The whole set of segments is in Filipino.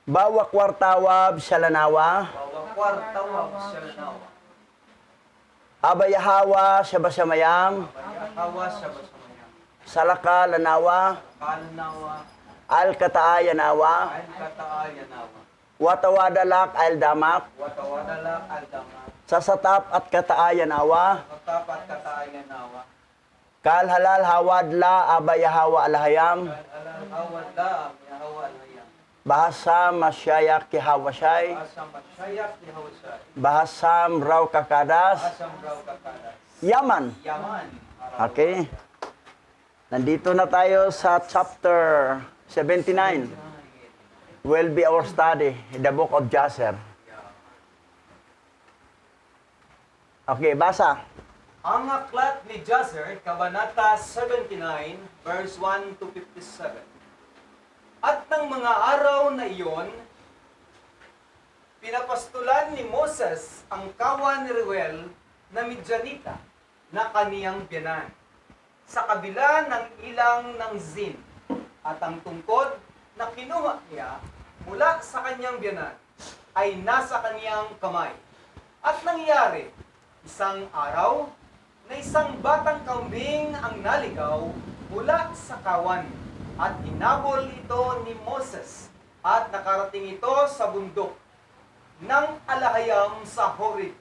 Bawa kwartawab shalanawa. Bawa kwartawab shalanawa. Abayahawa shabasamayam. Abayahawa shabasamayam. Salaka lanawa. Kalanawa. Al-kataayanawa. Al-kataayanawa. Watawadalak al-damak. Watawadalak al-damak. Sasatap at kataayanawa. Sasatap at kataayanawa. Kalhalal hawadla abayahawa alhayam. Kalhalal hawadla abayahawa alhayam. Bahasa masyayak kihawasay. Bahasa masyayak kihawasay. Bahasam raw kakadas. Bahasam raw kakadas. Yaman. Yaman. Okay. Nandito na tayo sa chapter 79. Will be our study, the book of Jasher. Okay, basa. Ang aklat ni Jasher, Kabanata 79, verse 1 to 57. At ng mga araw na iyon, pinapastulan ni Moses ang kawan ni Reuel na Midyanita na kaniyang biyanan sa kabila ng ilang ng Zin, at ang tungkod na kinuha niya mula sa kanyang biyanan ay nasa kaniyang kamay. At nangyari, isang araw na isang batang kambing ang naligaw mula sa kawan, at hinabol ito ni Moses, at nakarating ito sa bundok ng Alahayam sa Horeb.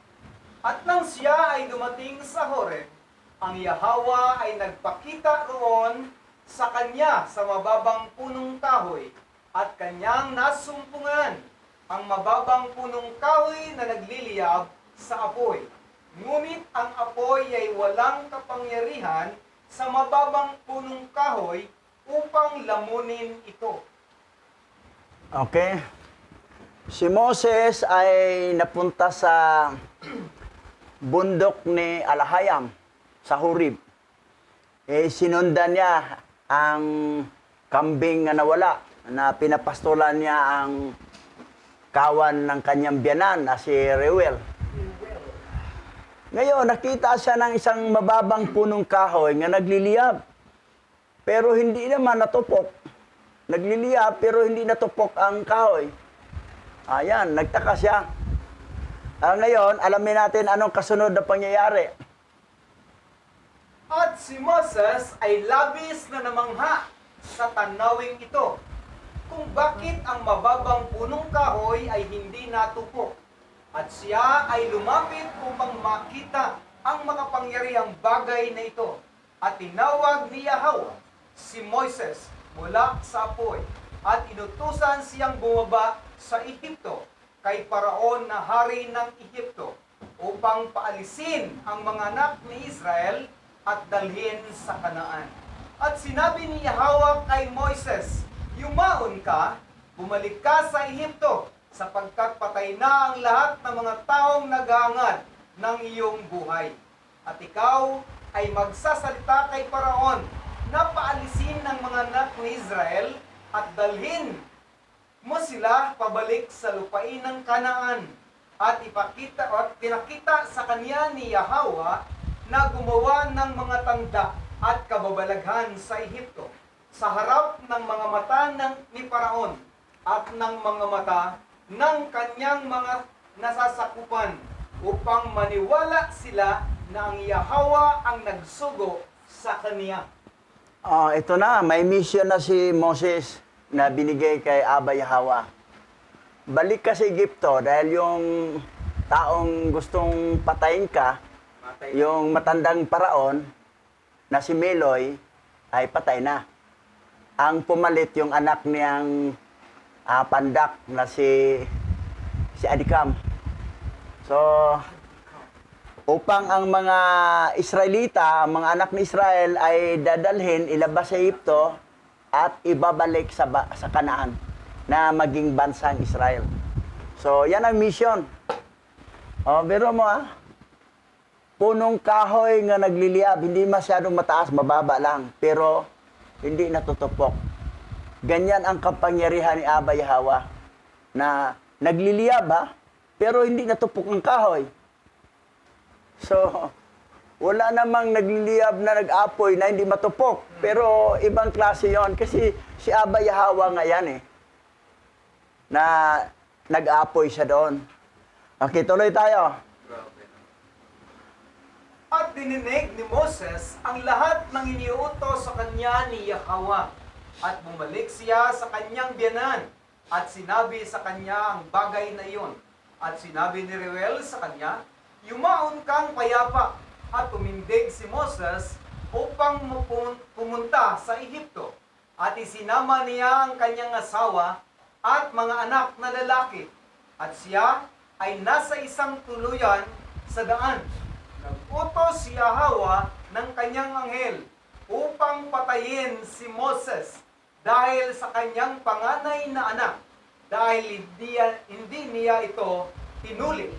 At nang siya ay dumating sa Horeb, ang Yahawa ay nagpakita roon sa kanya sa mababang punong kahoy, at kanyang nasumpungan ang mababang punong kahoy na nagliliyab sa apoy. Ngunit ang apoy ay walang kapangyarihan sa mababang punong kahoy upang lamunin ito. Okay. Si Moses ay napunta sa bundok ni Alahayam sa Horeb. Sinundan niya ang kambing na nawala, na pinapastulan niya ang kawan ng kanyang biyanan na si Reuel. Ngayon, nakita siya ng isang mababang punong kahoy nga nagliliyab. Pero hindi naman natupok. Nagliliyab pero hindi natupok ang kahoy. Ayan, nagtaka siya. Ngayon, alamin natin anong kasunod na pangyayari. At si Moses ay labis na namangha sa tanawing ito, kung bakit ang mababang punong kahoy ay hindi natupok. At siya ay lumapit upang makita ang makapangyarihang bagay na ito. At tinawag ni Yahawa si Moises mula sa apoy, at inutusan siyang bumaba sa Ehipto kay Paraon na hari ng Ehipto, upang paalisin ang mga anak ni Israel at dalhin sa Kanaan. At sinabi ni Yahawa kay Moises, "Yumaon ka, bumalik ka sa Ehipto, sapagkat patay na ang lahat ng mga taong naghahangad ng iyong buhay. At ikaw ay magsasalita kay Paraon na paalisin ng mga anak ni Israel at dalhin mo sila pabalik sa lupain ng Kanaan." At pinakita sa kanya ni Yahawa na gumawa ng mga tanda at kababalaghan sa Ehipto sa harap ng mga mata ni Paraon at ng mga mata ng kanyang mga nasasakupan, upang maniwala sila na ang Yahawa ang nagsugo sa kaniya. Ito na, may mission na si Moses na binigay kay Abba Yahawa. Balik ka sa Egypto dahil yung taong gustong patayin ka, yung matandang paraon na si Meloy, ay patay na. Ang pumalit yung anak niyang pandak na si Adikam. So, upang ang mga Israelita, ang mga anak ni Israel ay dadalhin, ilabas sa Egypto at ibabalik sa Kanaan na maging bansang Israel. So, yan ang mission. Biro mo punong kahoy nga nagliliyab, hindi masyadong mataas, mababa lang, pero hindi natutupok. Ganyan ang kapangyarihan ni Abba Yahawa, na nagliliyab pero hindi natupok ang kahoy. So, wala namang nagliliyab na nag-apoy na hindi matupok. Pero ibang klase yon kasi si Abba Yahawa nga yan na nag-apoy siya doon. Okay, tuloy tayo. At dininig ni Moses ang lahat ng iniutos sa kanya ni Yahweh. At bumalik siya sa kanyang biyanan. At sinabi sa kanya ang bagay na iyon. At sinabi ni Reuel sa kanya, yumaon kang payapa. At tumindig si Moses upang pumunta sa Ehipto. At isinama niya ang kanyang asawa at mga anak na lalaki. At siya ay nasa isang tuluyan sa daan. Nag-utos si Yahweh ng kanyang anghel upang patayin si Moses dahil sa kanyang panganay na anak, dahil hindi niya ito tinuli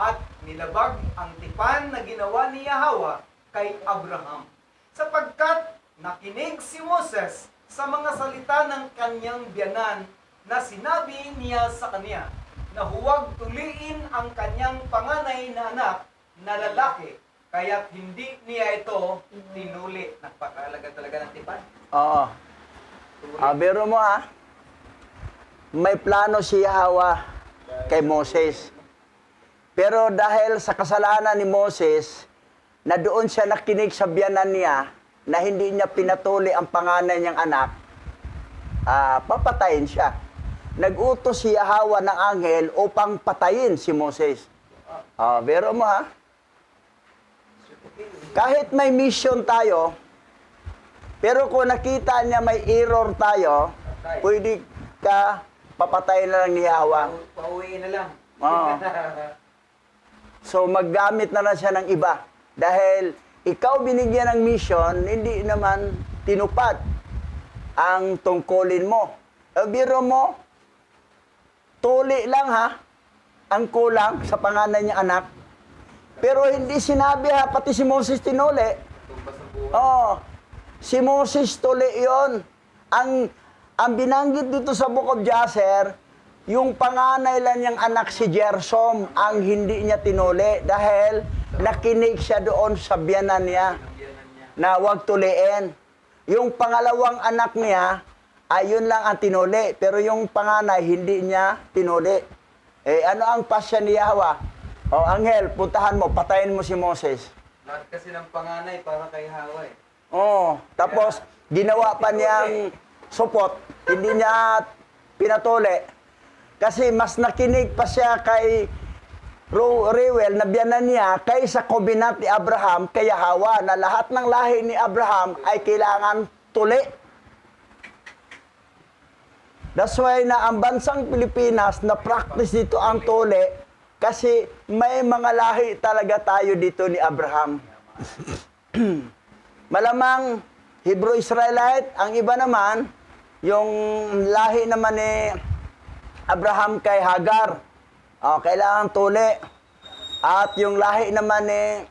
at nilabag ang tipan na ginawa ni Yahweh kay Abraham. Sapagkat nakinig si Moses sa mga salita ng kanyang biyanan na sinabi niya sa kanya na huwag tuliin ang kanyang panganay na anak na lalaki, kaya't hindi niya ito tinuli. Napakalaga talaga ng tipan. Oo. Biro mo may plano si Yahweh kay Moses. Pero dahil sa kasalanan ni Moses, na doon siya nakinig sa biyanan niya, na hindi niya pinatuli ang panganay niyang anak, papatayin siya. Nag-utos si Yahweh ng anghel upang patayin si Moses. Biro mo kahit may mission tayo, pero kung nakita niya may error tayo, pwede ka papatayin na lang ni Yahweh. Pauwiin na lang. Oo. So maggamit na lang siya ng iba. Dahil ikaw binigyan ng mission, hindi naman tinupad ang tungkulin mo. Biro mo, tuli lang ang kulang sa panganay niya anak. Pero hindi sinabi pati si Moses tinuli. Si Moses tuli yon. Ang binanggit dito sa Book of Jasher, yung panganay lang niyang anak si Gersom ang hindi niya tinuli dahil nakinig siya doon sa biyanan niya na huwag tuliin. Yung pangalawang anak niya, ayun lang ang tinuli. Pero yung panganay, hindi niya tinuli. Ano ang pasya ni Yahweh? Anghel, puntahan mo, patayin mo si Moses. Lahat kasi ng panganay para kay Yahweh. Tapos ginawa pa niyang supot, hindi niya pinatuli. Kasi mas nakinig pa siya kay Reuel na biyanan niya kaysa covenant ni Abraham kay Yahweh na lahat ng lahi ni Abraham ay kailangan tuli. That's why na ang bansang Pilipinas na practice dito ang tuli kasi may mga lahi talaga tayo dito ni Abraham. Malamang Hebrew-Israelite, ang iba naman, yung lahi naman ni Abraham kay Hagar, kailangan tuli. At yung lahi naman ni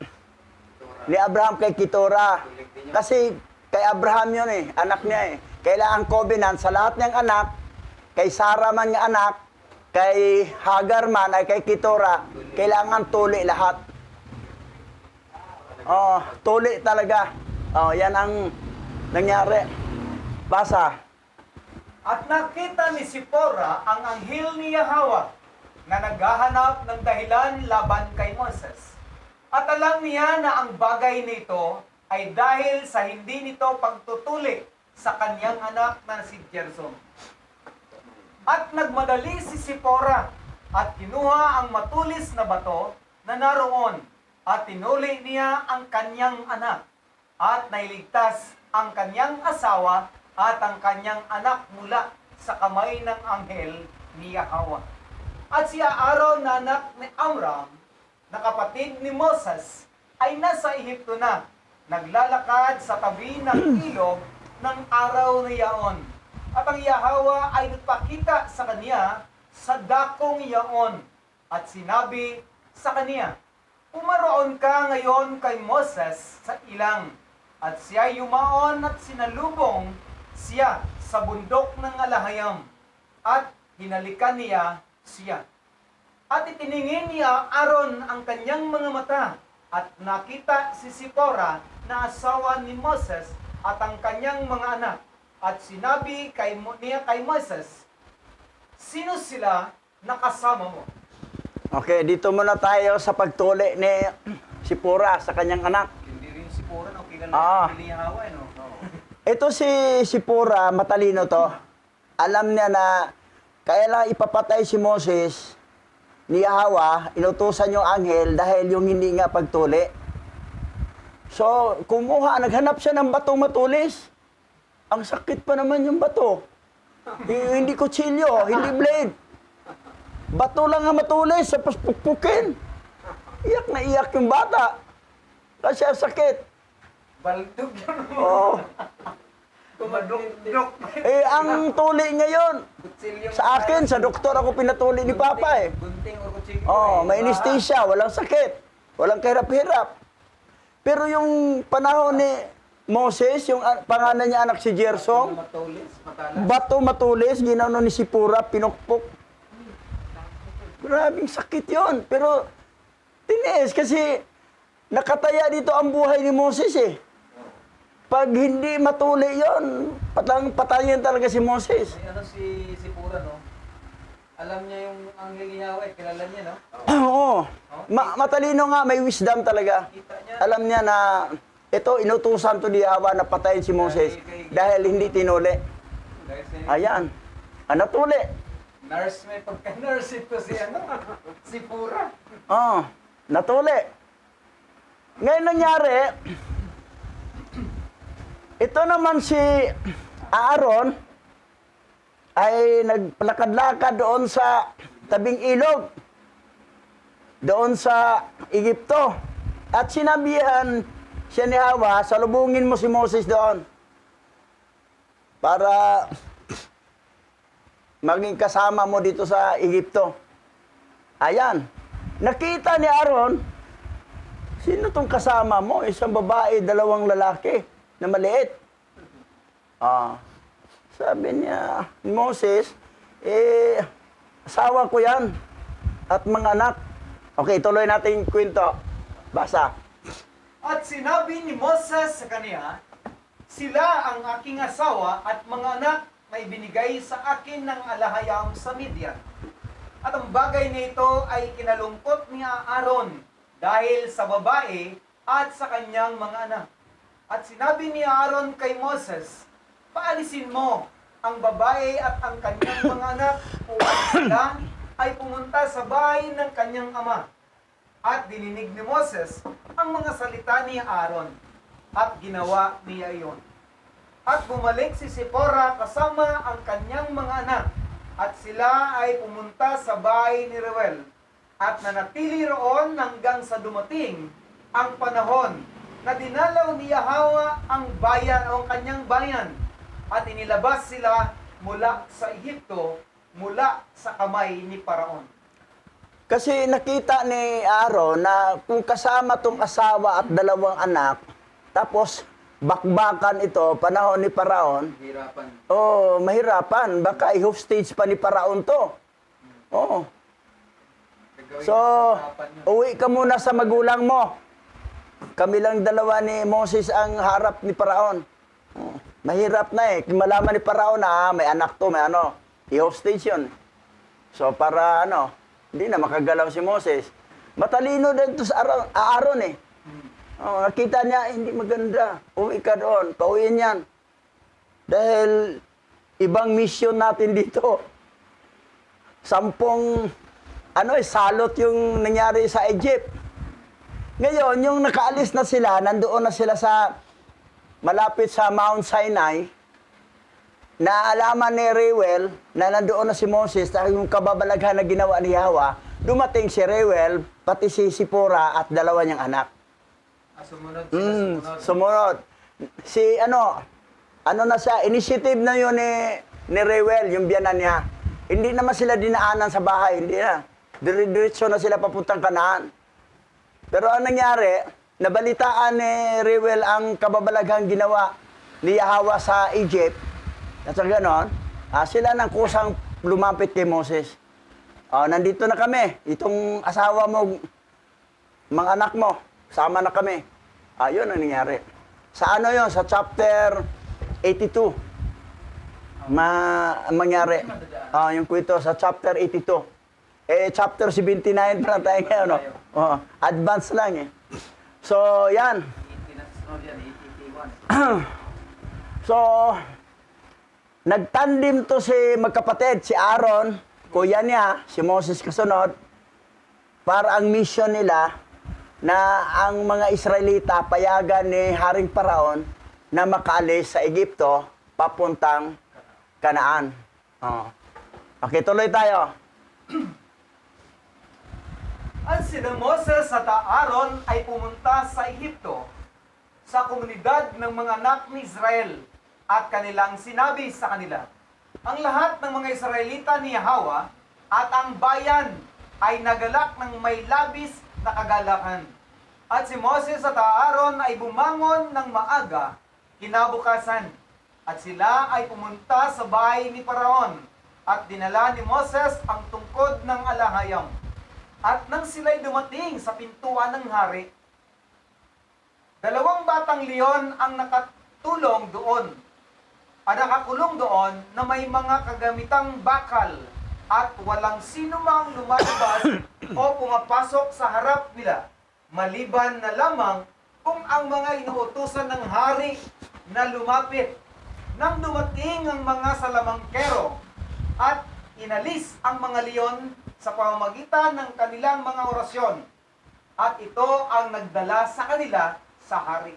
Abraham kay Keturah. Kasi kay Abraham yun anak niya Kailangan covenant sa lahat niyang anak, kay Sarah man nga anak, kay Hagar man ay kay Keturah, kailangan tuli lahat. Tuli talaga. Yan ang nangyari. Basa. At nakita ni Sipora ang anghel ni Yahweh na naghahanap ng dahilan laban kay Moses. At alam niya na ang bagay nito ay dahil sa hindi nito pagtutuli sa kanyang anak na si Gersom. At nagmadali si Sipora at kinuha ang matulis na bato na naroon at tinuli niya ang kanyang anak at nailigtas ang kanyang asawa at ang kanyang anak mula sa kamay ng anghel ni Yahweh. At si Aaron na anak ni Amram na kapatid ni Moses ay nasa Ehipto na, naglalakad sa tabi ng ilog ng araw na yaon. At ang Yahweh ay nagpakita sa kanya sa dakong yaon at sinabi sa kanya, "Pumaroon ka ngayon kay Moses sa ilang." At siya yumaon at sinalubong siya sa bundok ng Alahayam at hinalikan niya siya. At itiningin niya Aaron ang kanyang mga mata at nakita si Sipora na asawa ni Moses at ang kanyang mga anak. At sinabi niya kay Moses, Sino sila na kasama mo? Okay, dito muna tayo sa pagtuli ni Sipora sa kanyang anak. Hindi rin si Pura, no? Kilala Ah. ni Hawa, no? Ito si Sipora, matalino to. Alam niya na kaya lang ipapatay si Moses ni Yahweh, inutusan yung anghel dahil yung hindi nga pagtuli. So, naghanap siya ng batong matulis. Ang sakit pa naman yung bato. Hindi kutsilyo, hindi blade. Bato lang ang matulis, tapos pukpukin. Iyak na iyak yung bata. Kasi ang sakit. Baldog yun. Oo. Kumadok-dok. Ang tuli ngayon, Kutsilyo. sa akin, sa doktor ako pinatuli ni Papa eh. Gunting o kutsilyo. May anesthesia, walang sakit, walang kahirap-hirap. Pero yung panahon ni Moses, yung pangalan niya anak si Gersom, Matulis, matalas. bato matulis, ginano ni Sipura, pinukpok. Grabing sakit yon. Pero tiniis kasi nakataya dito ang buhay ni Moses eh. Pag hindi matuli yon, patayin talaga si Moses. May ano si Pura, no? Alam niya yung anghel ni Yahweh, kilala niya, no? Oo. Matalino nga, may wisdom talaga. Kita niya. Alam niya na ito, inutusan to ni Yahweh na patayin si Moses dahil hindi tinuli. Dahil si Ayan. Natuli. nurse, may pagka-nurse ito si ano? Si Pura. Oo. Natuli. Ngayon nangyari, ito naman si Aaron ay nagpalakad-lakad doon sa tabing ilog. Doon sa Egypto. At sinabihan siya ni Hawa, salubungin mo si Moses doon. Para maging kasama mo dito sa Egypto. Ayan. Nakita ni Aaron, sino tong kasama mo? Isang babae, dalawang lalaki na maliit. Sabi niya, Moses, asawa ko yan at mga anak. Okay, tuloy natin yung kwento. Basa. At sinabi ni Moses sa kaniya, sila ang aking asawa at mga anak na ibinigay sa akin ng alahayam sa Midian. At ang bagay na ito ay kinalungkot ni Aaron dahil sa babae at sa kanyang mga anak. At sinabi ni Aaron kay Moses, paalisin mo ang babae at ang kanyang mga anak upang sila ay pumunta sa bahay ng kanyang ama. At dininig ni Moses ang mga salita ni Aaron at ginawa niya iyon. At bumalik si Sipora kasama ang kanyang mga anak at sila ay pumunta sa bahay ni Reuel at nanatili roon hanggang sa dumating ang panahon na dinalaw ni Yahweh ang bayan o ang kanyang bayan at inilabas sila mula sa Ehipto, mula sa kamay ni Paraon. Kasi nakita ni Aaron na kung kasama tong asawa at dalawang anak, tapos bakbakan ito, panahon ni Paraon, Hirapan. mahirapan. Baka i-hostage pa ni Paraon to. Oo. Gagawin So, sa harapan niya. uwi ka muna sa magulang mo. Kami lang dalawa ni Moses ang harap ni Paraon. Mahirap na eh. Kung malaman ni Paraon na may anak to, may ano, i-hostage yun. So, para hindi na makagalaw si Moses. Matalino din to sa Aaron eh. Nakita niya, hindi maganda. Uwi ka doon. Pauwiin yan. Dahil ibang mission natin dito. 10 salot yung nangyari sa Egypt. Ngayon, yung nakaalis na sila, nandoon na sila sa malapit sa Mount Sinai, naalaman ni Reuel na nandoon na si Moses dahil yung kababalaghan na ginawa ni Yahweh, dumating si Reuel, pati si Sipora at dalawa niyang anak. Sumunod sila, sumunod. Sumunod. Si ano na siya, initiative na yun ni Reuel, yung biyanan niya. Hindi naman sila dinaanan sa bahay, hindi na. Diretso na sila papuntang Kanaan. Pero ang nangyari, nabalitaan ni Reuel ang kababalaghang ginawa ni Yahweh sa Egypt. At sa ganon, sila nang kusang lumapit kay Moses. Nandito na kami. Itong asawa mo, mga anak mo, sama na kami. Yun ang nangyari. Sa ano yun? Sa chapter 82. mangyari. Yung kwento sa chapter 82. Chapter 79 pa na tayo ngayon, no? Advance lang, eh. So, yan. 80 na sunod yan, 81. So, nagtandim to si magkapatid, si Aaron, kuya niya, si Moses kasunod, para ang mission nila na ang mga Israelita payagan ni Haring Paraon na makaalis sa Egypto papuntang Kanaan. Okay, tuloy tayo. At sina Moses at Aaron ay pumunta sa Ehipto, sa komunidad ng mga anak ni Israel, at kanilang sinabi sa kanila, ang lahat ng mga Israelita ni Yahweh at ang bayan ay nagalak ng may labis na kagalakan. At si Moses at Aaron ay bumangon ng maaga, kinabukasan, at sila ay pumunta sa bahay ni Paraon, at dinala ni Moses ang tungkod ng alahayam. At nang sila'y dumating sa pintuan ng hari, 2 batang leon ang nakatulong doon, nakakulong doon na may mga kagamitang bakal, at walang sino mang lumalabas o pumapasok sa harap nila, maliban na lamang kung ang mga inuutusan ng hari na lumapit. Nang dumating ang mga salamangkero at inalis ang mga leon sa pamamagitan ng kanilang mga orasyon, at ito ang nagdala sa kanila sa hari.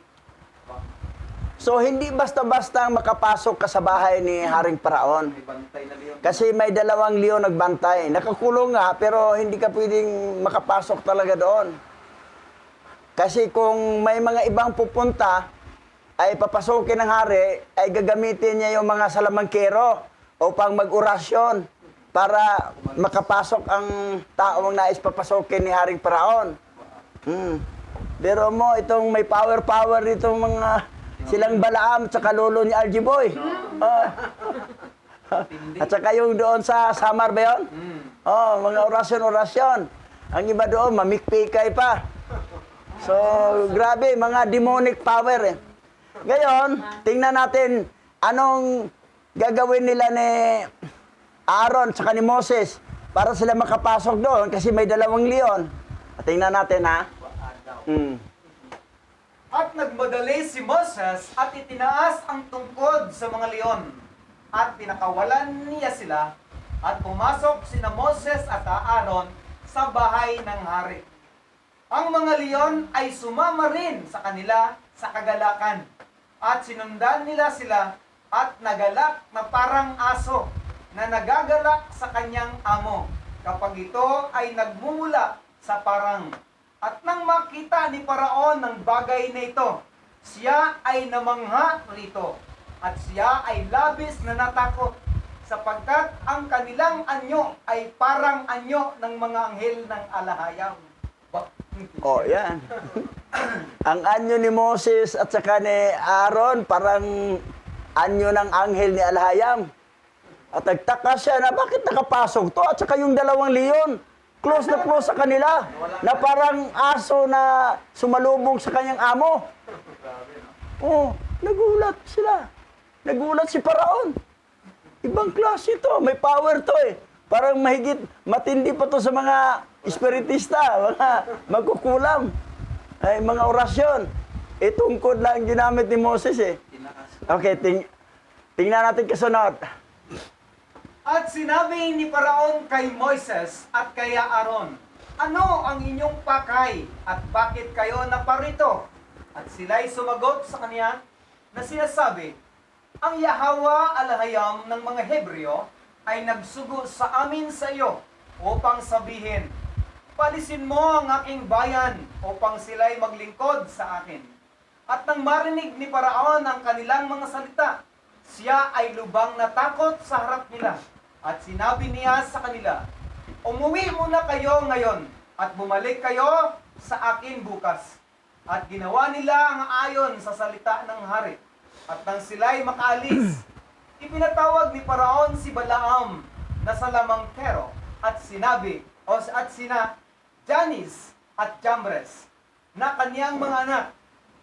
So, hindi basta-basta makapasok ka sa bahay ni Haring Paraon. May bantay na leon. Kasi may 2 leon nagbantay. Nakakulong nga, pero hindi ka pwedeng makapasok talaga doon. Kasi kung may mga ibang pupunta, ay papasukin ng hari, ay gagamitin niya yung mga salamangkero upang mag-orasyon para makapasok ang taong nais papasukin ni Haring Paraon. Pero mo, itong may power itong mga silang Balaam at saka lolo ni RG Boy. At saka yung doon sa Samar ba yun? Mga orasyon. Ang iba doon, mamikpikay pa. So, grabe, mga demonic power eh. Ngayon, tingnan natin anong gagawin nila ni Aaron at ni Moses para sila makapasok doon kasi may 2 leon. At tingnan natin ha. At nagmadali si Moses at itinaas ang tungkod sa mga leon. At pinakawalan niya sila at pumasok sina Moses at Aaron sa bahay ng hari. Ang mga leon ay sumama rin sa kanila sa kagalakan. At sinundan nila sila at nagalak na parang aso na nagagalak sa kanyang amo kapag ito ay nagmumula sa parang. At nang makita ni Paraon ng bagay na ito, siya ay namangha rito at siya ay labis na natakot sapagkat ang kanilang anyo ay parang anyo ng mga anghel ng alahayam. Yan. Ang anyo ni Moses at saka ni Aaron, parang anyo ng anghel ni Alhayam. At nagtaka siya na bakit nakapasok to? At saka yung 2 leon, close na close sa kanila, na parang aso na sumalubong sa kanyang amo. Nagulat sila. Nagulat si Paraon. Ibang klase to, may power to eh. Parang mahigit, matindi pa to sa mga espiritista, mga magkukulam, ay mga orasyon. Tungkod lang ginamit ni Moses eh. Okay, tingnan natin kasunod. At sinabi ni Paraon kay Moises at kay Aaron, ano ang inyong pakay at bakit kayo naparito? At sila'y sumagot sa kanya na sinasabi, ang Yahweh alahayam ng mga Hebreo ay nagsugo sa amin sa iyo upang sabihin, palisin mo ang aking bayan upang sila'y maglingkod sa akin. At nang marinig ni Paraon ang kanilang mga salita, siya ay lubang natakot sa harap nila. At sinabi niya sa kanila, umuwi muna kayo ngayon at bumalik kayo sa akin bukas. At ginawa nila ang ayon sa salita ng hari. At nang sila'y makaalis, ipinatawag ni Paraon si Balaam na salamangkero at sinabi, at sina Janis at Jambres na kaniyang mga anak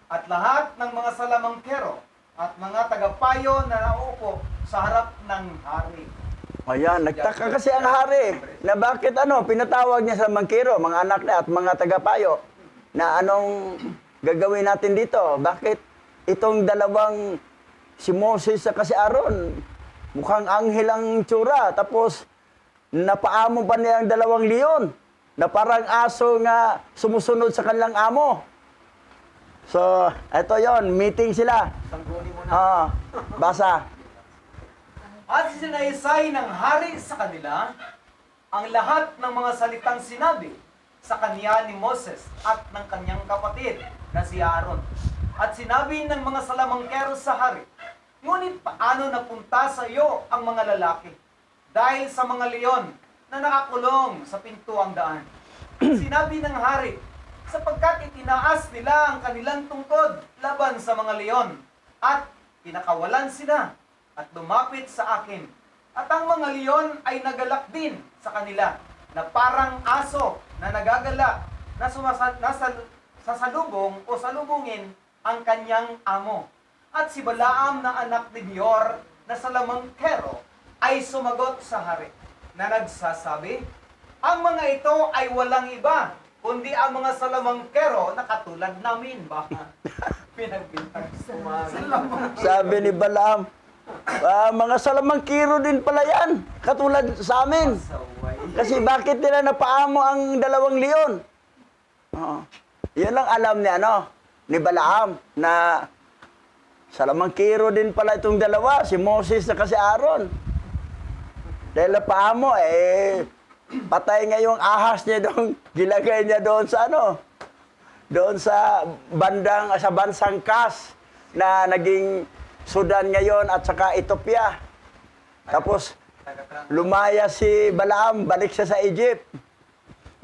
at lahat ng mga salamangkero at mga tagapayo na nauupo sa harap ng hari. Ayan, nagtaka kasi ang hari na bakit pinatawag niya sa mangkiro, mga anak niya at mga tagapayo, na anong gagawin natin dito? Bakit itong dalawang si Moses at si Aaron, mukhang anghel ang tsura, tapos napaamo pa niya ang dalawang leon, na parang aso nga sumusunod sa kanilang amo. So, eto yon, meeting sila. Sangguni mo na. Basa. At sinaysay ng hari sa kanila ang lahat ng mga salitang sinabi sa kanya ni Moses at ng kanyang kapatid na si Aaron. At sinabi ng mga salamangkero sa hari, ngunit paano napunta sa iyo ang mga lalaki? Dahil sa mga leon na nakakulong sa pintuang daan. Sinabi ng hari, sapagkat itinaas nila ang kanilang tungkod laban sa mga leon at pinakawalan sila at lumapit sa akin. At ang mga leon ay nagalak din sa kanila na parang aso na nagagala na sasalubong o salubungin ang kanyang amo. At si Balaam na anak ni Beor na salamangkero ay sumagot sa hari na nagsasabi, ang mga ito ay walang iba kundi ang mga salamangkero na katulad namin. Baka pinagbintang Sabi ni Balaam, mga salamangkiro din pala yan, katulad sa amin. Kasi bakit nila napaamo ang dalawang leon? Yan lang alam ni Balaam, na salamangkiro din pala itong dalawa, si Moses na si Aaron. Dahil napaamo, patay nga yung ahas niya doon, gilagay niya doon sa doon sa bansang Kas, na naging Sudan ngayon at saka Ethiopia. Tapos, lumaya si Balaam, balik siya sa Egypt.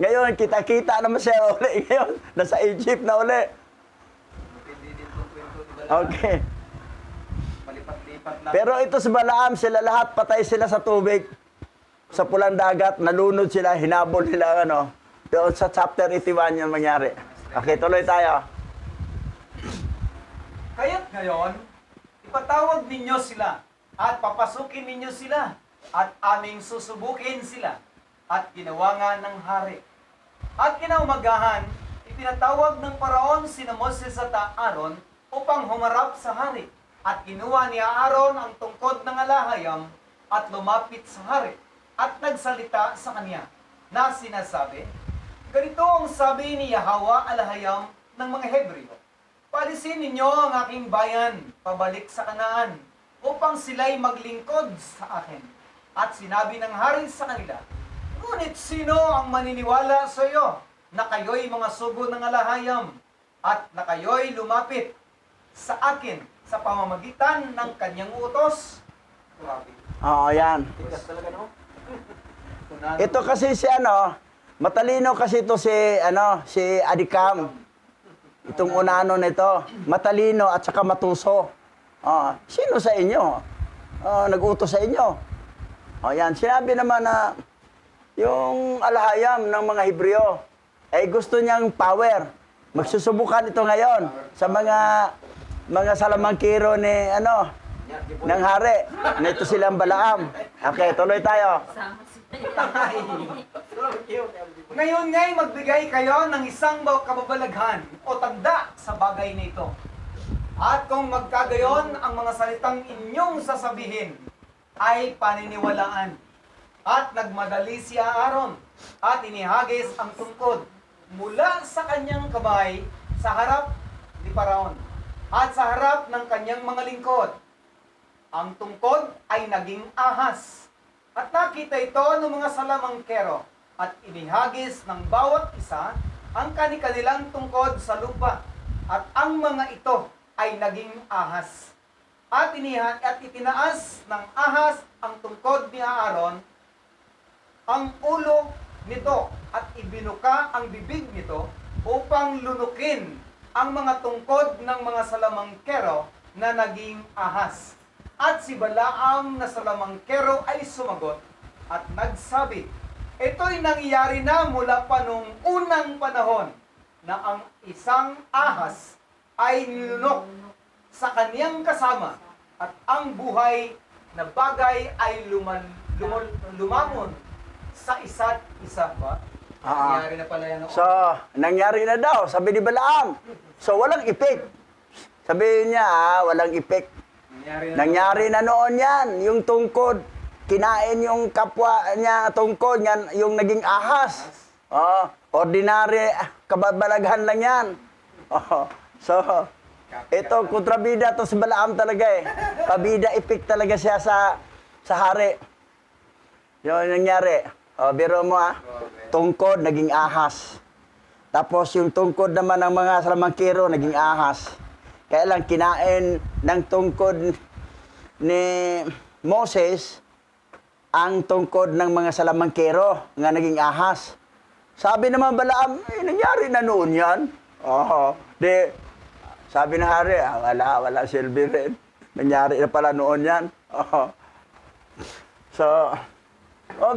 Ngayon, kita-kita naman siya uli. Ngayon, nasa Egypt na uli. Hindi din itong kwento ni Balaam. Okay. Palipat-lipat lang. Pero ito si Balaam, sila lahat, patay sila sa tubig. Sa pulang dagat, nalunod sila, hinabol nila, doon sa chapter 81 yung mangyari. Okay, tuloy tayo. Kaya't ngayon, ipatawag ninyo sila at papasukin ninyo sila at aming susubukin sila. At ginawa nga ng hari. At kinaumagahan, ipinatawag ng paraon sina Moses at Aaron upang humarap sa hari. At kinuha ni Aaron ang tungkod ng alahayam at lumapit sa hari. At nagsalita sa kanya na sinasabi, ganito ang sabi ni Yahweh alahayam ng mga Hebreo, palisin ninyo ang aking bayan pabalik sa Kanaan upang sila'y maglingkod sa akin. At sinabi ng hari sa kanila, ngunit sino ang maniniwala sa iyo na kayo'y mga sugo ng alahayam at na kayo'y lumapit sa akin sa pamamagitan ng kanyang utos? Grabe. Oo, yan. Tigas talaga, no? Ito kasi si matalino kasi ito si Adikam. Itong unano nito, matalino at saka matuso. Sino sa inyo? Nag-utos sa inyo. Yan, sinabi naman na yung alahayam ng mga Hebreo ay gusto niyang power. Magsusubukan ito ngayon sa mga salamangkiro ni ng hari. Nito silang Balaam. Okay, tuloy tayo. Ngayon nga'y magbigay kayo ng isang kababalaghan o tanda sa bagay na ito. At kung magkagayon ang mga salitang inyong sasabihin ay paniniwalaan. At nagmadali si Aaron at inihagis ang tungkod mula sa kanyang kamay sa harap ni Paraon at sa harap ng kanyang mga lingkod. Ang tungkod ay naging ahas. At nakita ito ng mga salamangkero at inihagis ng bawat isa ang kanilang tungkod sa lupa. At ang mga ito ay naging ahas. At itinaas ng ahas ang tungkod ni Aaron, ang ulo nito at ibinuka ang bibig nito upang lunukin ang mga tungkod ng mga salamangkero na naging ahas. At si Balaam na salamangkero ay sumagot at nagsabi, ito'y nangyari na mula pa nung unang panahon na ang isang ahas ay nilunok sa kaniyang kasama at ang buhay na bagay ay lumamon sa isa't isa ba? Ah. Nangyari na pala yan noon. So, nangyari na daw, sabi ni Balaam. So, walang effect. Sabi niya, walang effect. Nangyari na noon yan. Yung tungkod, kinain yung kapwa niya tungkod, yan, yung naging ahas. Oh, ordinary, kababalaghan lang yan. Oh, so, ito, kontrabida to si Balaam talaga eh. Pabida effect talaga siya sa hari. Yun nangyari. O, biro mo tungkod, naging ahas. Tapos yung tungkod naman ng mga salamangkero, naging ahas. Kaya lang, kinain ng tungkod ni Moses ang tungkod ng mga salamangkero nga naging ahas. Sabi naman Balaam, nangyari na noon yan. Oo. Sabi ng hari, wala silbi rin. Nangyari na pala noon yan. Oo. So,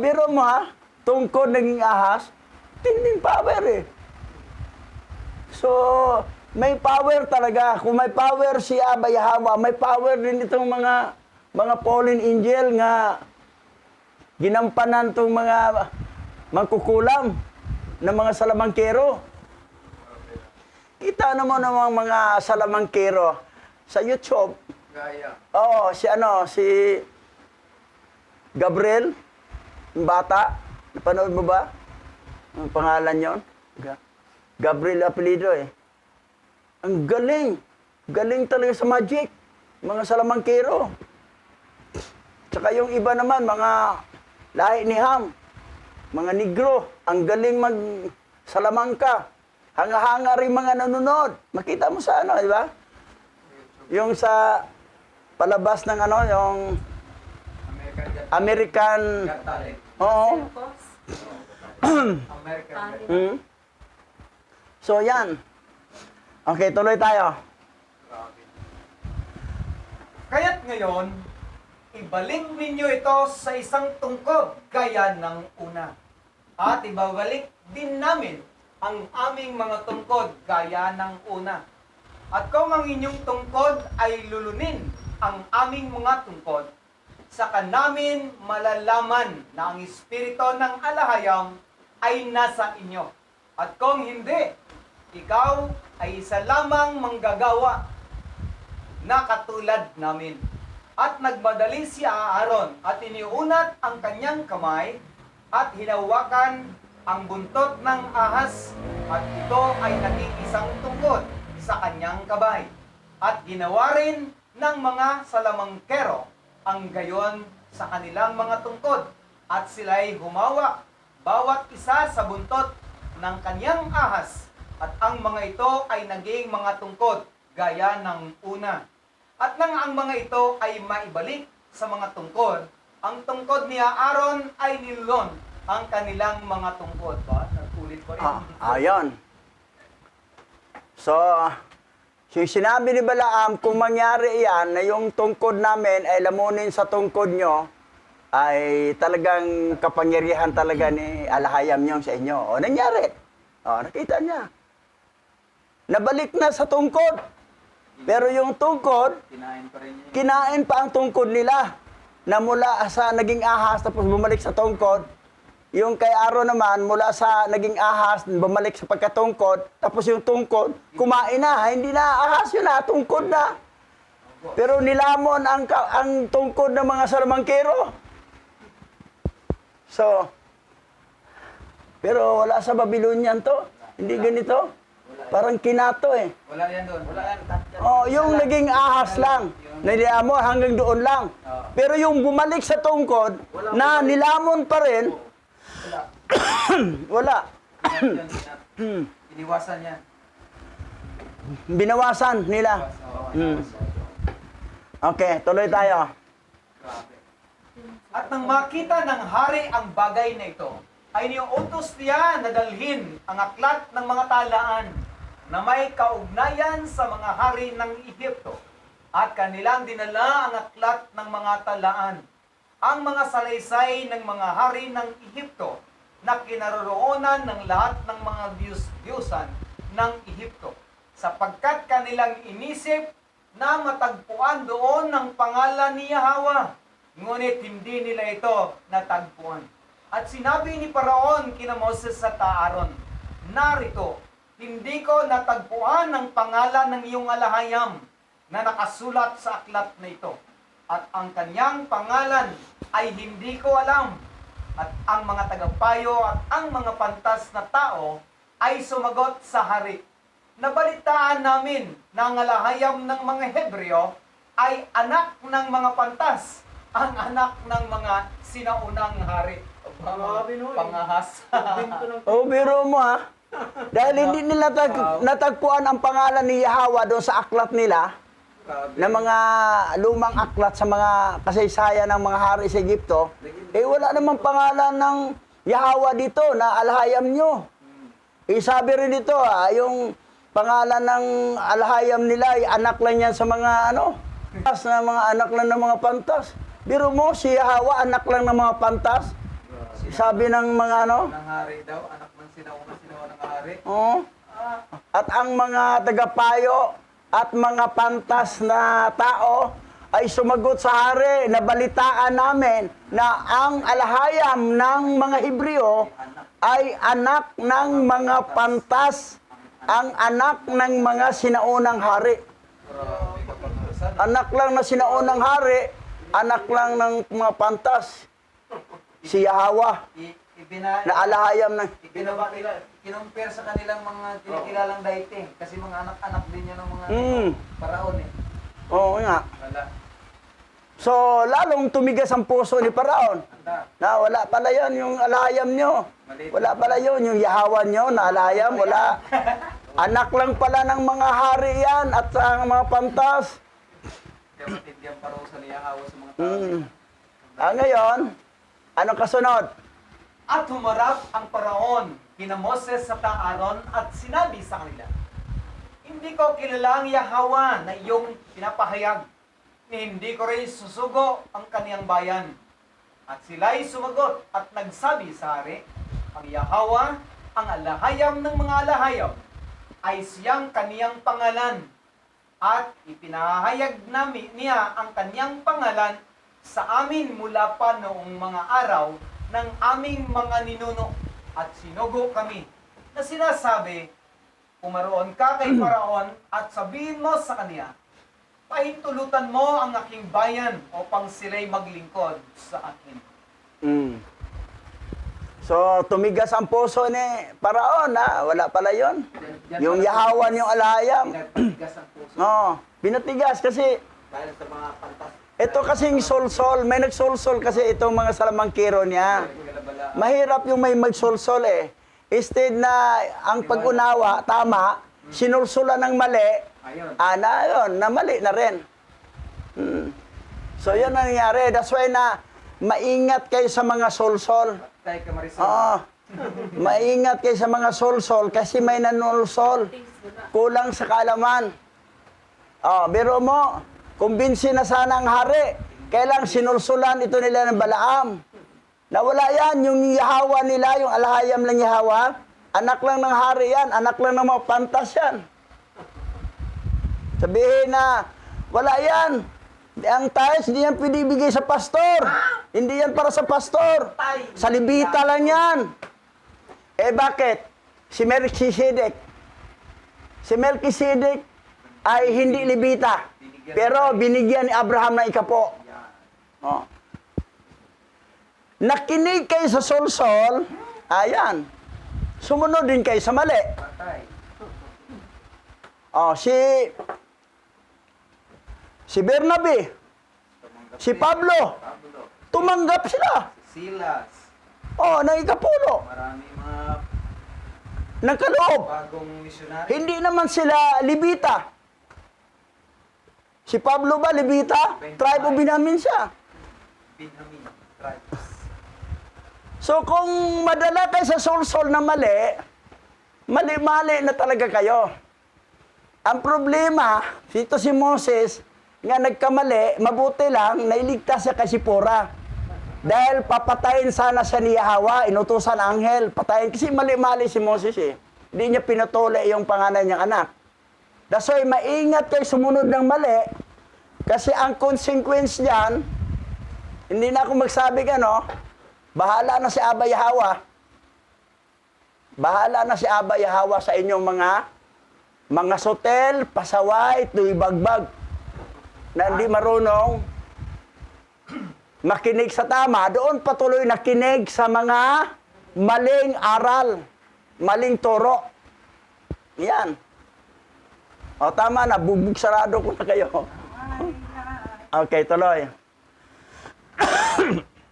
biro mo tungkod naging ahas, tinding power eh. So, may power talaga. Kung may power si Abba Yahweh, may power din itong mga fallen angel nga ginampanan itong mga mangkukulam ng mga salamangkero. Kita naman ng mga salamangkero sa YouTube. Gaya. Oo, si Gabriel, yung bata. Napanood mo ba? Ang pangalan yon? Gabriel apelido eh. Ang galing. Galing talaga sa magic. Mga salamangkero. Tsaka yung iba naman, mga lahi ni Ham. Mga negro. Ang galing mag-salamangka. Hanga-hanga rin mga nanonood. Makita mo sa di ba? Yung sa palabas ng yung American. Got Talent. Oo. American. So, yan. Okay, tuloy tayo. Kaya't ngayon, ibalik ninyo ito sa isang tungkod gaya ng una. At ibabalik din namin ang aming mga tungkod gaya ng una. At kung ang inyong tungkod ay lulunin ang aming mga tungkod, saka namin malalaman na ang espiritu ng alahayam ay nasa inyo. At kung hindi, ikaw ay isa lamang manggagawa na katulad namin. At nagmadali si Aaron at iniunat ang kanyang kamay at hinawakan ang buntot ng ahas at ito ay naging isang tungkod sa kanyang kabay. At ginawa rin ng mga salamangkero ang gayon sa kanilang mga tungkod at sila'y humawak bawat isa sa buntot ng kanyang ahas at ang mga ito ay naging mga tungkod gaya ng una. At nang ang mga ito ay maibalik sa mga tungkod, ang tungkod ni Aaron ay nilulon ang kanilang mga tungkod. Ba? Nagkulit pa rin. Ayon. So, yung sinabi ni Balaam, kung mangyari yan, na yung tungkod namin ay lamunin sa tungkod nyo, ay talagang kapangyarihan talaga ni Alahayam yung sa inyo. O, nangyari. O, nakita niya. Nabalik na sa tungkod. Pero yung tungkod, Kinain pa rin niya. kinain pa ang tungkod nila. Na mula sa naging ahas, tapos bumalik sa tungkod. Yung kay Aaron naman, mula sa naging ahas, bumalik sa pagkatungkod. Tapos yung tungkod, kumain na. Hindi na ahas yun na, tungkod na. Pero nilamon ang tungkod ng mga salamangkero. So, pero wala sa Babylonian to. Hindi ganito. Parang kinato eh. Wala yan doon. Wala yan. Oh, yung naging ahas lang. Nilamon hanggang doon lang. Pero yung bumalik sa tungkod, na nilamon pa rin, wala. Iniwasan yan. Binawasan nila. Okay, tuloy tayo. Grabe. At nang makita ng hari ang bagay na ito, ay niuutos niya na dalhin ang aklat ng mga talaan na may kaugnayan sa mga hari ng Ehipto. At kanilang dinala ang aklat ng mga talaan, ang mga salaysay ng mga hari ng Ehipto na kinaroroonan ng lahat ng mga Diyos-Diyosan ng Ehipto, sapagkat kanilang inisip na matagpuan doon ang pangalan ni Yahweh ngunit hindi nila ito natagpuan. At sinabi ni Paraon kina Moses sa Aaron, narito, hindi ko natagpuan ang pangalan ng iyong alahayam na nakasulat sa aklat na ito. At ang kanyang pangalan ay hindi ko alam. At ang mga tagapayo at ang mga pantas na tao ay sumagot sa hari. Nabalitaan namin na ang alahayam ng mga Hebreo ay anak ng mga pantas, ang anak ng mga sinaunang hari. Grabe, no? Pangahas. Oh, biro mo ha. Dahil hindi nila natagpuan ang pangalan ni Yahweh doon sa aklat nila, Grabe. na mga lumang aklat sa mga kasaysayan ng mga hari sa Egypto, wala namang pangalan ng Yahweh dito na alahayam nyo. Sabi rin dito, yung pangalan ng alahayam nila ay anak lang yan sa mga pantas na mga anak lang ng mga pantas. Biro mo, si Yahweh anak lang ng mga pantas. Sabi ng mga Ng hari daw, anak ng sinauna ng hari. Oh. At ang mga tagapayo at mga pantas na tao ay sumagot sa hari, nabalitaan namin na ang alahayam ng mga Hebreo ay anak ng mga pantas, ang anak ng mga sinaunang hari. Grabe kapag-asan. Anak lang na sinaunang hari, anak lang ng mga pantas. Si Yahweh na alahayam ng... Kinumpir sa kanilang mga kinikilalang dating. Kasi mga anak-anak din yan ng mga paraon eh. Oo nga. Wala. So, lalong tumigas ang puso ni Paraon. Anda. Na wala pala yon yung alahayam nyo. Wala pala yon yung Yahweh nyo na alahayam. Wala. Anak lang pala ng mga hari yan at ang mga pantas. Kaya matindihan parusa ni Yahweh sa mga tao. Ngayon, anong kasunod? At humarap ang Paraon kina Moses sa Aaron at sinabi sa kanila, hindi ko kilala ang Yahweh na iyong pinapahayag, ni hindi ko rin susugo ang kaniyang bayan. At sila'y sumagot at nagsabi sa hari, ang Yahweh, ang alahayam ng mga alahayam, ay siyang kaniyang pangalan. At ipinahayag namin niya ang kaniyang pangalan sa amin mula pa noong mga araw ng aming mga ninuno at sinugo kami na sinasabi, pumaroon ka kay Paraon at sabihin mo sa kaniya, pahintulutan mo ang aking bayan upang sila'y maglingkod sa akin. So, tumigas ang puso ni Paraon, wala pala yon. Yung Yahweh yung alahayam. Pinagpatigas ang puso. No, binatigas kasi Dahil sa mga pantas. ito kasing solsol, may nagsolsol kasi itong mga salamangkiro niya. Galabala. Mahirap yung may magsolsol eh. Instead na ang pag-unawa, tama, sinulsulan ng mali, Ayun. na mali na rin. So yan ang nangyari. That's why na maingat kayo sa mga solsol. Tayo ka Marisol. Maingat kayo sa mga solsol kasi may nanulsol. Kulang sa kaalaman. Biro mo, kumbinsi na sana ang hari. Kailang sinulsulan ito nila ng Balaam. Nawala yan, yung Yahweh nila, yung alahayam ng Yahweh, anak lang ng hari yan, anak lang ng mga pantas yan. Sabihin na, wala yan. Ang tithes, hindi yan pwede ibigay sa pastor. Hindi yan para sa pastor. Sa Levita lang yan. Bakit? Si Melchizedek. Si Melchizedek ay hindi Levita. Pero binigyan ni Abraham ng ikapo. Nakinig kayo sa solsol, ayan. Sumunod din kayo sa mali. Patay. Si Bernabe, si Pablo, tumanggap sila. Silas. Ng ikapulo, Marami mga ng kaloob. bagong misyonary. Hindi naman sila Levita. Si Pablo ba Levita? Tribe o Benjamin siya. Benjamin. Tribes. So kung madala kayo sa solsol na mali, mali-mali na talaga kayo. Ang problema, dito si Moses, nga nagkamali, mabuti lang, nailigtas siya kay Sipora. Dahil papatayin sana siya ni Yahweh, inutusan anghel, patayin. Kasi mali-mali si Moses eh. Hindi niya pinatuli yung panganay niyang anak. That's why, maingat kayo sumunod ng mali, kasi ang consequence niyan, Hindi na ako magsabi bahala na si Aba Yahawa. Bahala na si Aba Yahawa sa inyong mga sotel, pasaway, tuibagbag na hindi marunong makinig sa tama. Doon patuloy nakinig sa mga maling aral, maling turo. Yan. O tama na, bubugsarado ko na kayo. Okay, tuloy.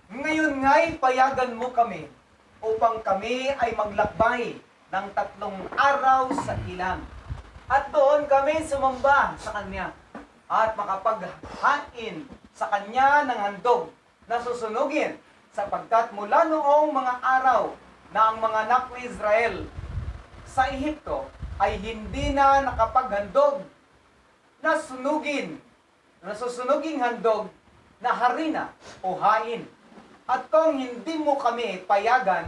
Ngayon nga'y payagan mo kami upang kami ay maglakbay ng 3 araw sa ilang. At doon kami sumamba sa Kanya at makapaghain sa Kanya ng handog na susunugin sapagkat mula noong mga araw na ang mga anak ni Israel sa Ehipto ay hindi na nakapaghandog na susunuging handog na harina o hain. At kung hindi mo kami payagan,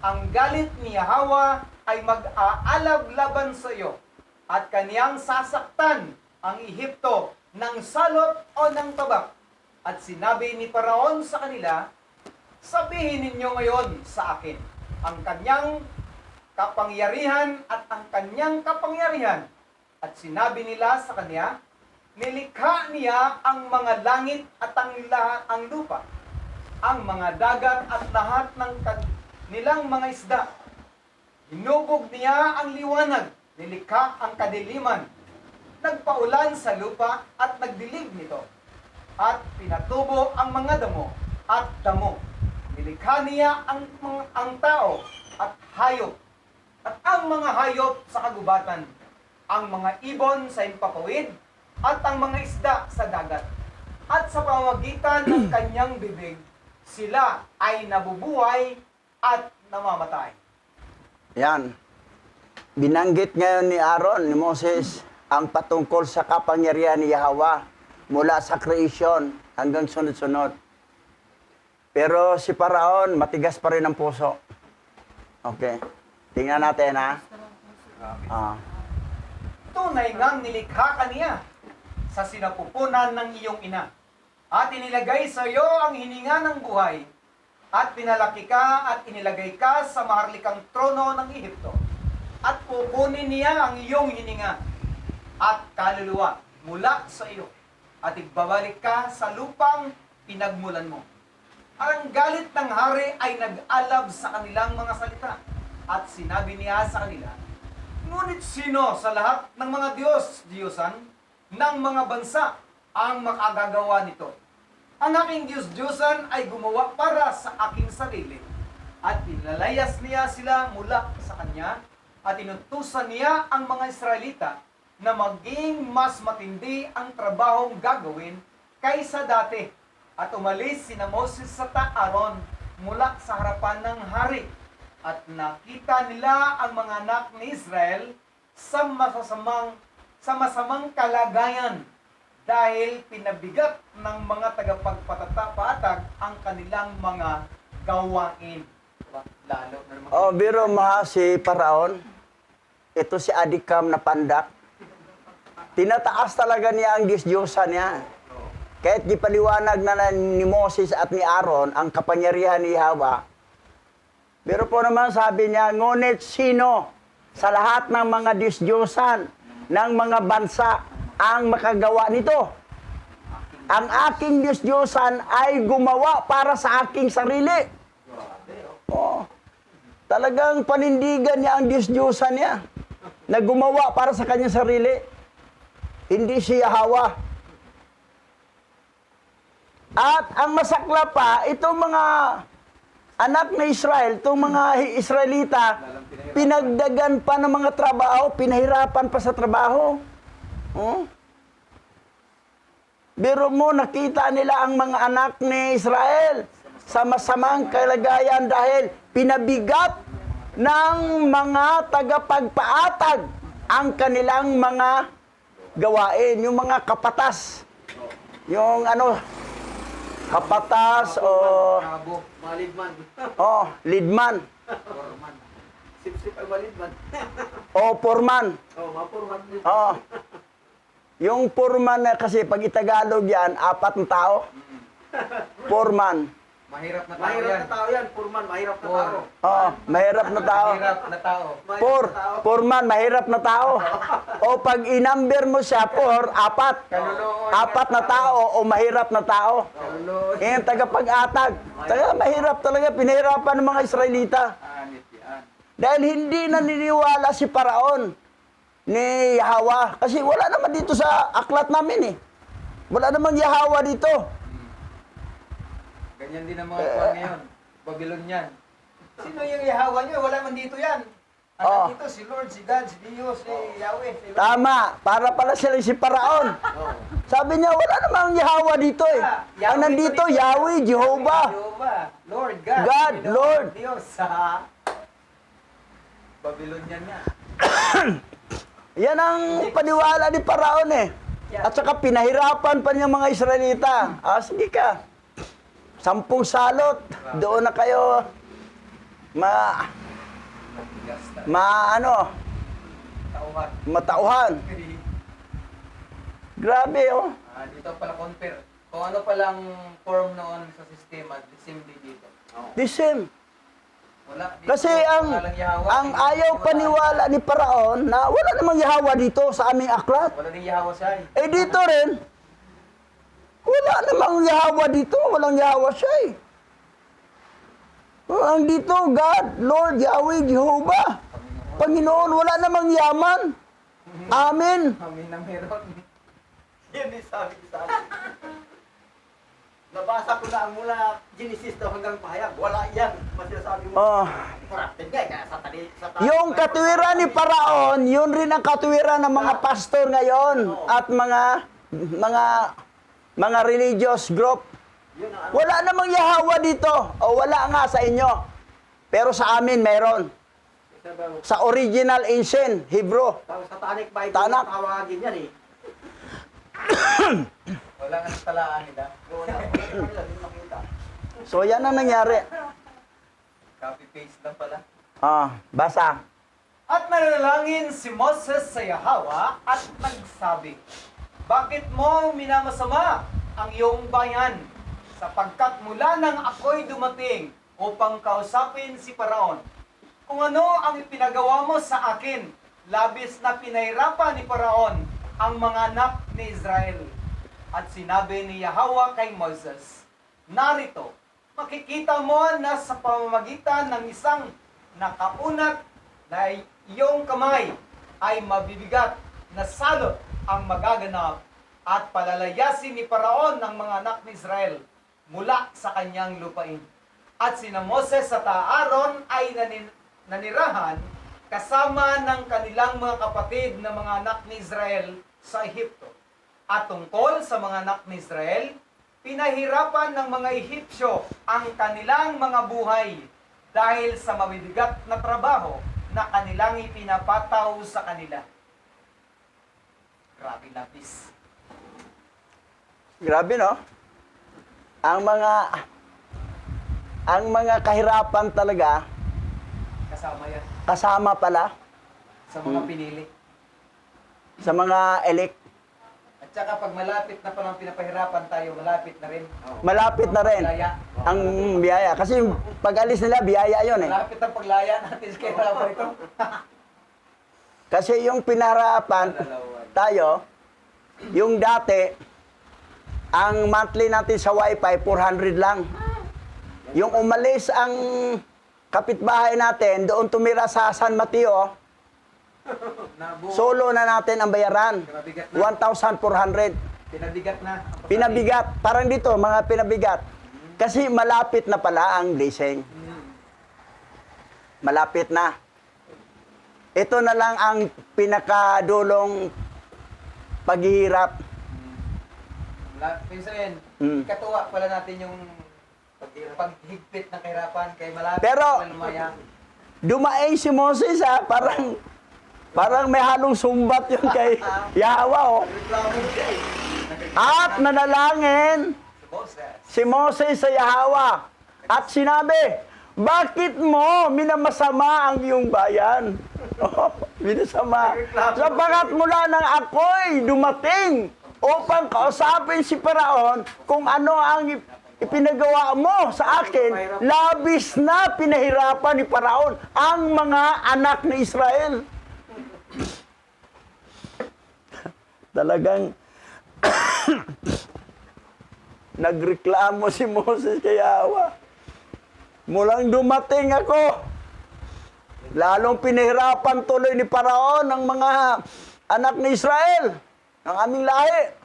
ang galit ni Yahawa ay mag-aalab laban sa iyo at kaniyang sasaktan ang Ehipto ng salot o ng tabak. At sinabi ni Paraon sa kanila, sabihin ninyo ngayon sa akin ang kanyang kapangyarihan at ang kanyang kapangyarihan. At sinabi nila sa kanya, nilikha niya ang mga langit at ang lupa, ang mga dagat at lahat ng nilang mga isda. Hinubog niya ang liwanag, nilikha ang kadiliman, nagpaulan sa lupa at nagdilig nito, at pinatubo ang mga damo at damo. Nilikha niya ang tao at hayop, at ang mga hayop sa kagubatan, ang mga ibon sa himpapawid, at ang mga isda sa dagat. At sa pamamagitan ng kanyang bibig, sila ay nabubuhay at namamatay. Yan. Binanggit ngayon ni Aaron, ni Moses, ang patungkol sa kapangyarihan ni Yahawa mula sa creation hanggang sunod-sunod. Pero si Paraon, matigas pa rin ang puso. Okay. Tingnan natin, ha? Tunay ngang nilikha ka niya sa sinapupunan ng iyong ina. At inilagay sa iyo ang hininga ng buhay. At pinalaki ka at inilagay ka sa maharlikang trono ng Ehipto. At pupunin niya ang iyong hininga at kaluluwa mula sa iyo. At igbabalik ka sa lupang pinagmulan mo. Ang galit ng hari ay nag-alab sa kanilang mga salita. At sinabi niya sa kanila, ngunit sino sa lahat ng mga Diyos-Diyosan ng mga bansa ang makagagawa nito? Ang aking Diyos-Diyosan ay gumawa para sa aking sarili. At pinalayas niya sila mula sa kanya at inutusan niya ang mga Israelita na maging mas matindi ang trabahong gagawin kaysa dati. At umalis sina Moses sa Aaron mula sa harapan ng hari. At nakita nila ang mga anak ni Israel sa masamang kalagayan dahil pinabigat ng mga tagapagpatatapatag ang kanilang mga gawain. Lalo na naman. Biro si Paraon, ito si Adikam na pandak. Tinataas talaga niya ang Diyos-Diyosan niya. Kahit gipaliwanag na ni Moses at ni Aaron ang kapangyarihan ni Yahawa. Pero po naman sabi niya, ngunit sino sa lahat ng mga Diyos-Diyosan ng mga bansa ang makagawa nito? Ang aking Diyos-Diyosan ay gumawa para sa aking sarili. Talagang panindigan niya ang Diyos-Diyosan niya na gumawa para sa kanyang sarili. Hindi si Yahawa. At ang masakla pa, itong mga anak na Israel, itong mga Israelita, pinagdagan pa ng mga trabaho, pinahirapan pa sa trabaho. Biro mo, nakita nila ang mga anak ni Israel sa masamang kalagayan dahil pinabigat ng mga tagapagpaatag ang kanilang mga gawain, yung mga kapatas. Yung kapatas o Malidman. leadman Forman. Sip-sip ay malidman. o foreman. Mapurman din. Yung foreman na kasi pag itagalog yan, 4 na tao. Foreman. Mahirap na tao Mahirap yan. na tao yan, Purman, mahirap na Por. tao. Oo, mahirap na tao. Mahirap na tao. Foreman, mahirap na tao. O pag inumber mo siya, apat. Kaluluon. Apat na tao o mahirap na tao. Kaluluon. Yan, tagapag-atag. Mahirap talaga, pinahirapan ng mga Israelita. Anit yan. Dahil hindi naniniwala si Paraon ni Yahweh. Kasi wala naman dito sa aklat namin eh. Wala namang Yahweh dito. Ganyan din ang mga kuwan ngayon. Babylonian. Sino yung Yahweh niyo? Wala man dito yan. Oh. Dito si Lord, si God, si Diyos, si Yahweh. Si Lord. Tama, para pala sila si Paraon. Sabi niya, wala namang Yahweh dito eh. Ang nandito, Yahweh, Jehovah. Jehovah, Lord, God. God, Panginoon, Lord. Diyos. Babylonian niya. Yan ang paniwala ni Paraon eh. At saka pinahirapan pa niya mga Israelita. Sige ka. 10 salot. Doon na kayo Matigas na. Tauhan. matauhan. Grabe oh. Dito pala compare. Kung ano palang form noon sa sistema, the same din dito. The same. Wala. Dito, Kasi walang Yahweh. ang ayaw paniwala ni Paraon na wala namang Yahweh dito sa aming aklat. Wala din Yahweh siya. Eh dito rin, wala namang Yahweh dito, walang Yahweh siya eh. Ang dito, God, Lord, Yahweh, Jehovah, Panginoon, wala namang yaman. Amen. Amin na meron. Yan yung sabi ko sa akin. Nabasa ko na ang mula Genesis daw hanggang pahayag. Wala yan. Masasabi mo. Oh. Corrupted nga. Kaya Yung katuwiran ni Paraon, yun rin ang katuwiran ng mga pastor ngayon at mga religious group. Yun ang ano. Wala namang Yahweh dito. O wala nga sa inyo. Pero sa amin meron. Sa original ancient Hebrew. Satanic Bible. Tanak. Tawagin yan eh. Wala nga sa talaan nila. Wala. Wala din makita. So yan ang nangyari. Copy-paste lang pala. Basa. At nanalangin si Moses sa Yahweh at nagsabi, bakit mo minamasama ang iyong bayan? Sapagkat mula nang ako'y dumating upang kausapin si Paraon. Kung ano ang ipinagawa mo sa akin, labis na pinahirapan ni Paraon ang mga anak ni Israel. At sinabi ni Yahweh kay Moses, narito, makikita mo na sa pamamagitan ng isang nakaunat na iyong kamay ay mabibigat na salot ang magaganap at palalayasin ni Paraon ng mga anak ni Israel mula sa kanyang lupain. At sina Moses at Aaron ay nanirahan kasama ng kanilang mga kapatid na mga anak ni Israel sa Ehipto. At tungkol sa mga anak ni Israel, pinahirapan ng mga Ehipsyo ang kanilang mga buhay dahil sa mabibigat na trabaho na kanilang ipinapataw sa kanila. Grabe lapis. Grabe no? Ang mga kahirapan talaga, Kasama yan. kasama pala Sa mga pinili. sa mga elect. At saka pag malapit na palang pinapahirapan tayo, malapit na rin. Malapit na rin Paglaya. ang biyaya. Kasi yung pag-alis nila, biyaya yun eh. Malapit ang paglaya natin sa kahirapan ito. Kasi yung pinahirapan tayo, yung dati, ang monthly natin sa wifi, 400 lang. Yung umalis ang kapitbahay natin, doon tumira sa San Mateo, Nabuo. solo na natin ang bayaran. Pinabigat na. 1,400. Pinabigat na. ang pasabi. Pinabigat. Parang dito, mga pinabigat. Kasi malapit na pala ang blessing. Malapit na. Ito na lang ang pinakadulong paghihirap. Pinsan, Mm. katuwa pala natin yung paghigpit ng kahirapan kay malapit Pero- na lumaya. Dumaing si Moses parang may halong sumbat yun kay Yahweh oh. Reklamo siya eh. At nanalangin si Moses sa Yahweh at sinabi, bakit mo minamasama ang iyong bayan? Oh, minasama. Sapagat mula nang ako'y dumating upang kausapin si Paraon kung ano ang ipinagawa mo sa akin, labis na pinahirapan ni Paraon ang mga anak ni Israel. Talagang nagreklamo si Moses kay Yahweh. Mulang dumating ako, lalong pinahirapan tuloy ni Paraon ang mga anak ni Israel, ang aming lahi.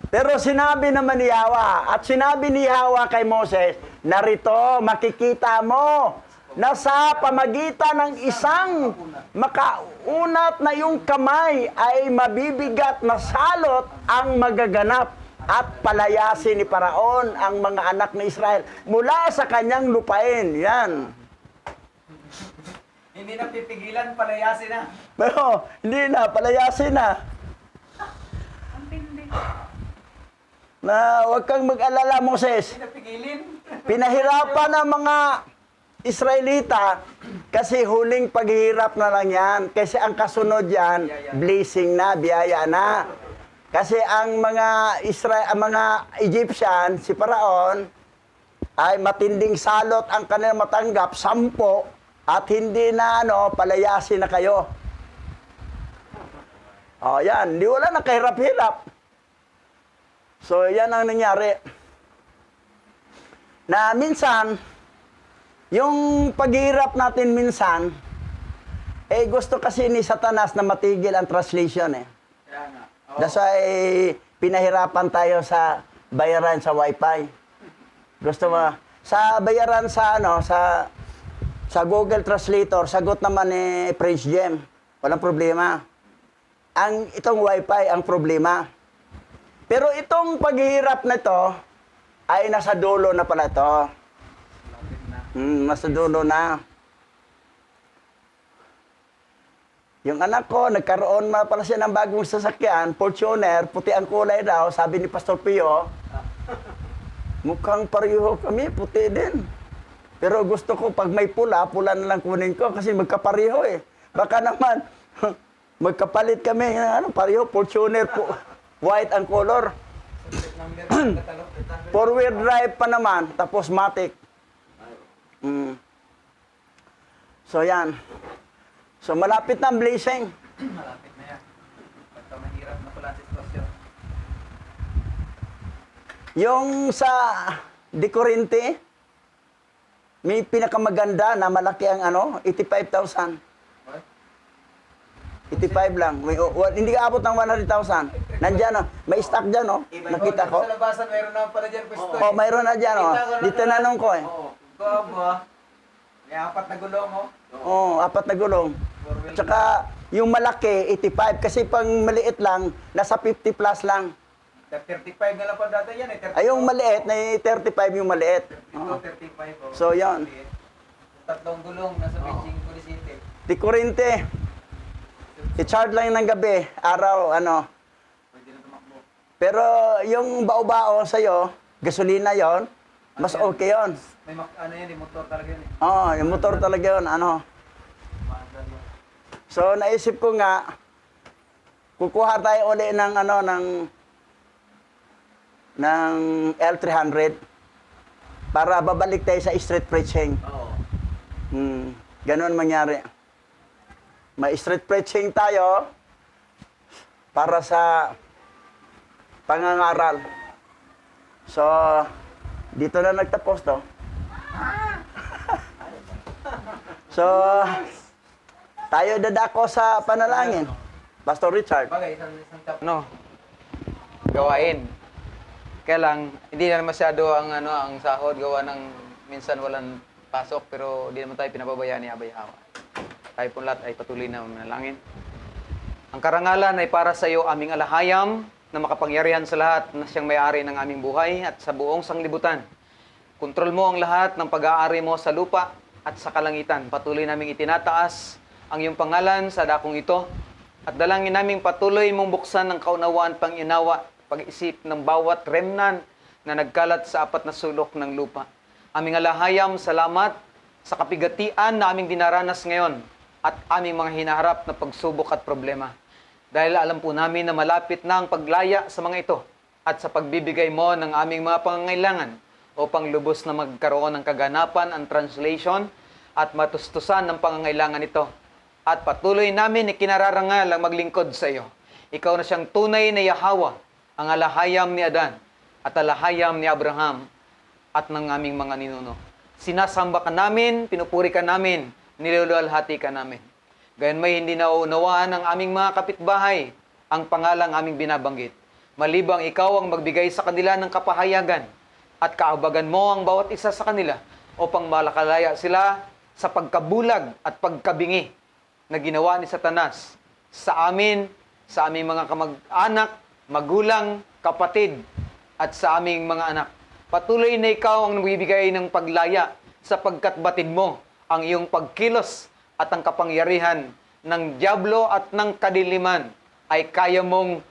Pero sinabi naman ni Yahweh, at sinabi ni Yahweh kay Moses, narito, makikita mo, na sa pamagitan ng isang makaunat na iyong kamay ay mabibigat na salot ang magaganap at palayasin ni Paraon ang mga anak ni Israel mula sa kanyang lupain. Yan. Hindi na pipigilan, palayasin na. Pero hindi na, palayasin na. Na huwag kang mag-alala, Moses. Hindi na pigilin. Pinahirapan ng mga Israelita kasi huling paghihirap na lang yan. Kasi ang kasunod yan, blessing na, biyaya na. Kasi ang mga ang mga Egyptian, si Paraon, ay matinding salot ang kanilang matanggap, 10, at hindi na palayasin na kayo. O yan, di wala na kahirap-hirap. So yan ang nangyari. Na minsan, yung paghihirap natin minsan, gusto kasi ni Satanas na matigil ang translation Kaya nga. That's why pinahirapan tayo sa bayaran sa wifi. Gusto mo, sa bayaran sa sa Google Translator, sagot naman ni Prince Jem. Walang problema. Itong wifi ang problema. Pero itong paghihirap na ito, ay nasa dulo na pala ito. Nasa dulo na. Yung anak ko, nagkaroon pala siya ng bagong sasakyan, Fortuner, puti ang kulay daw, sabi ni Pastor Pio, mukhang pareho kami, puti din. Pero gusto ko, pag may pula, pula na lang kunin ko kasi magkapareho Baka naman, magkapalit kami, pareho, Fortuner, white ang color. Four-wheel drive pa naman, tapos matic. So yan. So malapit na ang blessing. Malapit na yan. Pagka mahirap na pala ang sitwasyon. Yung sa De Corinte, may pinakamaganda na malaki ang 85,000. What? 85 lang. Hindi ka abot ng 100,000. Nandiyan may stock dyan Nakita ko. Sa labasan, mayroon na pala dyan pwesto. Mayroon na dyan Dito nanong ko Oo. Gaba. May 4 na gulong Oo, 4 na gulong. Tsaka yung malaki 85 kasi pang maliit lang nasa 50 plus lang. 35 na lang pa dati yan Ay yung maliit na 35 yung maliit. 35 So yan. 3 gulong nasa Beijing City. De Corinte. I-charge lang ng gabi, araw Pwede na tumakbo. Pero yung bao-bao sa'yo, gasolina yon, mas okay yon. May yan, motor talaga yan Yung motor talaga yun, Maandal yun. So, naisip ko nga, kukuha tayo uli ng L300 para babalik tayo sa street preaching. Oo. Ganon mangyari. May street preaching tayo para sa pangangaral. So, dito na nagtapos to. So, tayo dadako sa panalangin. Pastor Richard. Bagay, isang chap. Gawain. Kaya lang, hindi na masyado ang sahod, gawa ng minsan walang pasok, pero hindi naman tayo pinababayaan ni Abay Hawa. Tayo po lahat ay patuloy na manalangin. Ang karangalan ay para sa iyo, aming alahayam, na makapangyarihan sa lahat na siyang may-ari ng aming buhay at sa buong sanglibutan. Kontrol mo ang lahat ng pag-aari mo sa lupa at sa kalangitan. Patuloy naming itinataas ang iyong pangalan sa dakong ito at dalangin naming patuloy mong buksan ng kaunawaan, pang-inawa, pag-isip ng bawat remnan na nagkalat sa 4 na sulok ng lupa. Aming alahayam, salamat sa kapigatian na aming dinaranas ngayon at aming mga hinaharap na pagsubok at problema. Dahil alam po namin na malapit na ang paglaya sa mga ito. at sa pagbibigay mo ng aming mga pangangailangan upang lubos na magkaroon ng kaganapan ang translation at matustusan ng pangangailangan ito. At patuloy namin ikinararangal ang maglingkod sa iyo. Ikaw na siyang tunay na Yahweh, ang alahayam ni Adan at alahayam ni Abraham at ng aming mga ninuno. Sinasamba ka namin, pinupuri ka namin, niluluwalhati ka namin. Gayon may hindi nauunawaan ng aming mga kapitbahay ang pangalang aming binabanggit. Malibang ikaw ang magbigay sa kanila ng kapahayagan at kaabagan mo ang bawat isa sa kanila upang malakalaya sila sa pagkabulag at pagkabingi na ginawa ni Satanas sa amin, sa aming mga kamag-anak, magulang, kapatid, at sa aming mga anak. Patuloy na ikaw ang nagbibigay ng paglaya sapagkat batid mo ang iyong pagkilos at ang kapangyarihan ng dyablo at ng kadiliman ay kaya mong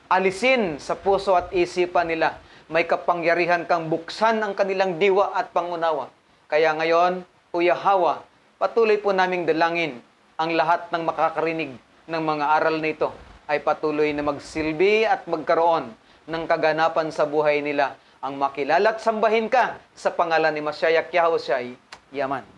alisin sa puso at isipan nila. May kapangyarihan kang buksan ang kanilang diwa at pangunawa. Kaya ngayon, O Yahweh, patuloy po naming dalangin ang lahat ng makakarinig ng mga aral na ito ay patuloy na magsilbi at magkaroon ng kaganapan sa buhay nila ang makilala at sambahin ka sa pangalan ni Mashiach Yahushua. Yaman.